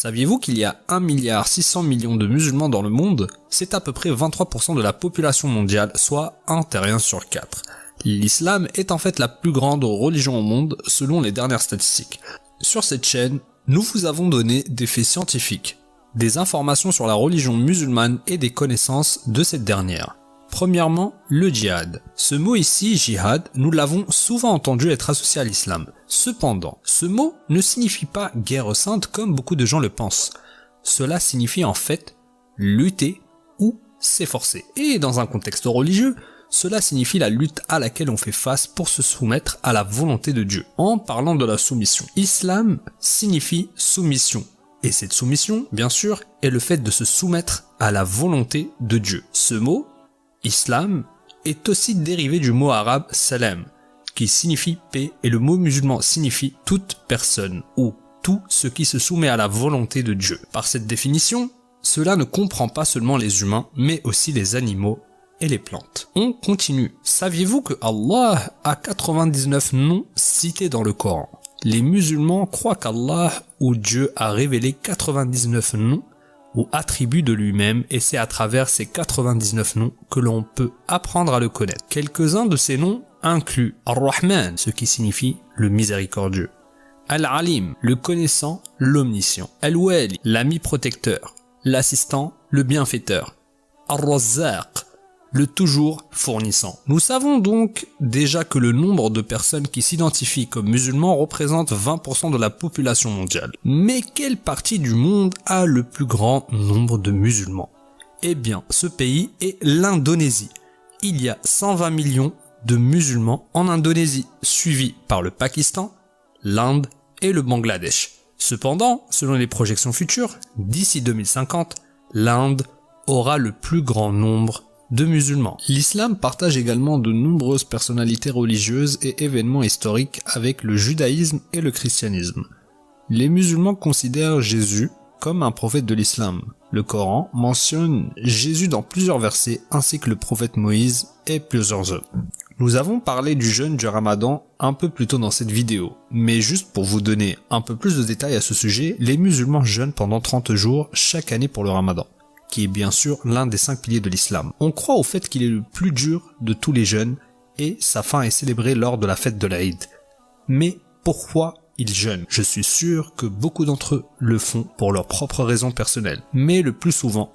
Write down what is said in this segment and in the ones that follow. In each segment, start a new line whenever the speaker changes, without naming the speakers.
Saviez-vous qu'il y a 1,6 milliard de musulmans dans le monde? C'est à peu près 23% de la population mondiale, soit un terrien sur 4. L'islam est en fait la plus grande religion au monde selon les dernières statistiques. Sur cette chaîne, nous vous avons donné des faits scientifiques, des informations sur la religion musulmane et des connaissances de cette dernière. Premièrement, le djihad. Ce mot ici, jihad, nous l'avons souvent entendu être associé à l'islam. Cependant, ce mot ne signifie pas guerre sainte comme beaucoup de gens le pensent. Cela signifie en fait lutter ou s'efforcer. Et dans un contexte religieux, cela signifie la lutte à laquelle on fait face pour se soumettre à la volonté de Dieu. En parlant de la soumission, islam signifie soumission. Et cette soumission, bien sûr, est le fait de se soumettre à la volonté de Dieu. Ce mot, islam, est aussi dérivé du mot arabe salam, qui signifie paix, et le mot musulman signifie toute personne ou tout ce qui se soumet à la volonté de Dieu. Par cette définition, cela ne comprend pas seulement les humains, mais aussi les animaux et les plantes. On continue. Saviez-vous que Allah a 99 noms cités dans le Coran? Les musulmans croient qu'Allah ou Dieu a révélé 99 noms ou attributs de lui-même, et c'est à travers ces 99 noms que l'on peut apprendre à le connaître. Quelques-uns de ces noms incluent Ar-Rahman, ce qui signifie le miséricordieux, Al-Alim, le connaissant, l'omniscient, Al-Wali, l'ami protecteur, l'assistant, le bienfaiteur, Ar-Razzaq, le toujours fournissant. Nous savons donc déjà que le nombre de personnes qui s'identifient comme musulmans représente 20% de la population mondiale. Mais quelle partie du monde a le plus grand nombre de musulmans? Eh bien, ce pays est l'Indonésie. Il y a 120 millions de musulmans en Indonésie, suivi par le Pakistan, l'Inde et le Bangladesh. Cependant, selon les projections futures, d'ici 2050, l'Inde aura le plus grand nombre de musulmans. L'islam partage également de nombreuses personnalités religieuses et événements historiques avec le judaïsme et le christianisme. Les musulmans considèrent Jésus comme un prophète de l'islam. Le Coran mentionne Jésus dans plusieurs versets ainsi que le prophète Moïse et plusieurs autres. Nous avons parlé du jeûne du Ramadan un peu plus tôt dans cette vidéo, mais juste pour vous donner un peu plus de détails à ce sujet, les musulmans jeûnent pendant 30 jours chaque année pour le Ramadan, qui est bien sûr l'un des 5 piliers de l'islam. On croit au fait qu'il est le plus dur de tous les jeûnes et sa fin est célébrée lors de la fête de l'Aïd. Mais pourquoi ils jeûnent? Je suis sûr que beaucoup d'entre eux le font pour leurs propres raisons personnelles. Mais le plus souvent,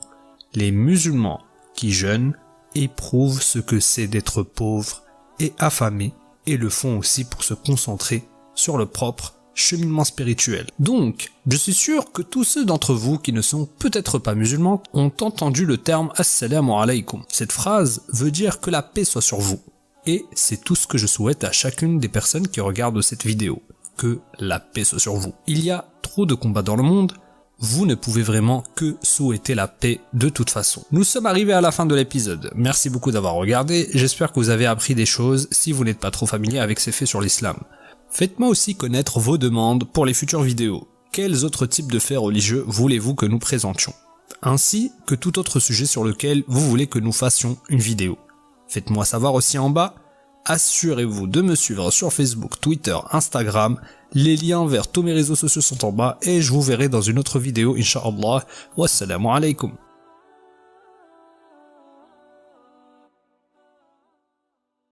les musulmans qui jeûnent éprouvent ce que c'est d'être pauvres et affamés et le font aussi pour se concentrer sur le propre cheminement spirituel. Donc, je suis sûr que tous ceux d'entre vous qui ne sont peut-être pas musulmans ont entendu le terme Assalamu alaykum. Cette phrase veut dire que la paix soit sur vous. Et c'est tout ce que je souhaite à chacune des personnes qui regardent cette vidéo. Que la paix soit sur vous. Il y a trop de combats dans le monde, vous ne pouvez vraiment que souhaiter la paix de toute façon. Nous sommes arrivés à la fin de l'épisode. Merci beaucoup d'avoir regardé, j'espère que vous avez appris des choses si vous n'êtes pas trop familier avec ces faits sur l'islam. Faites-moi aussi connaître vos demandes pour les futures vidéos. Quels autres types de faits religieux voulez-vous que nous présentions? Ainsi que tout autre sujet sur lequel vous voulez que nous fassions une vidéo. Faites-moi savoir aussi en bas. Assurez-vous de me suivre sur Facebook, Twitter, Instagram. Les liens vers tous mes réseaux sociaux sont en bas et je vous verrai dans une autre vidéo, Inch'Allah. Wassalamu alaikum.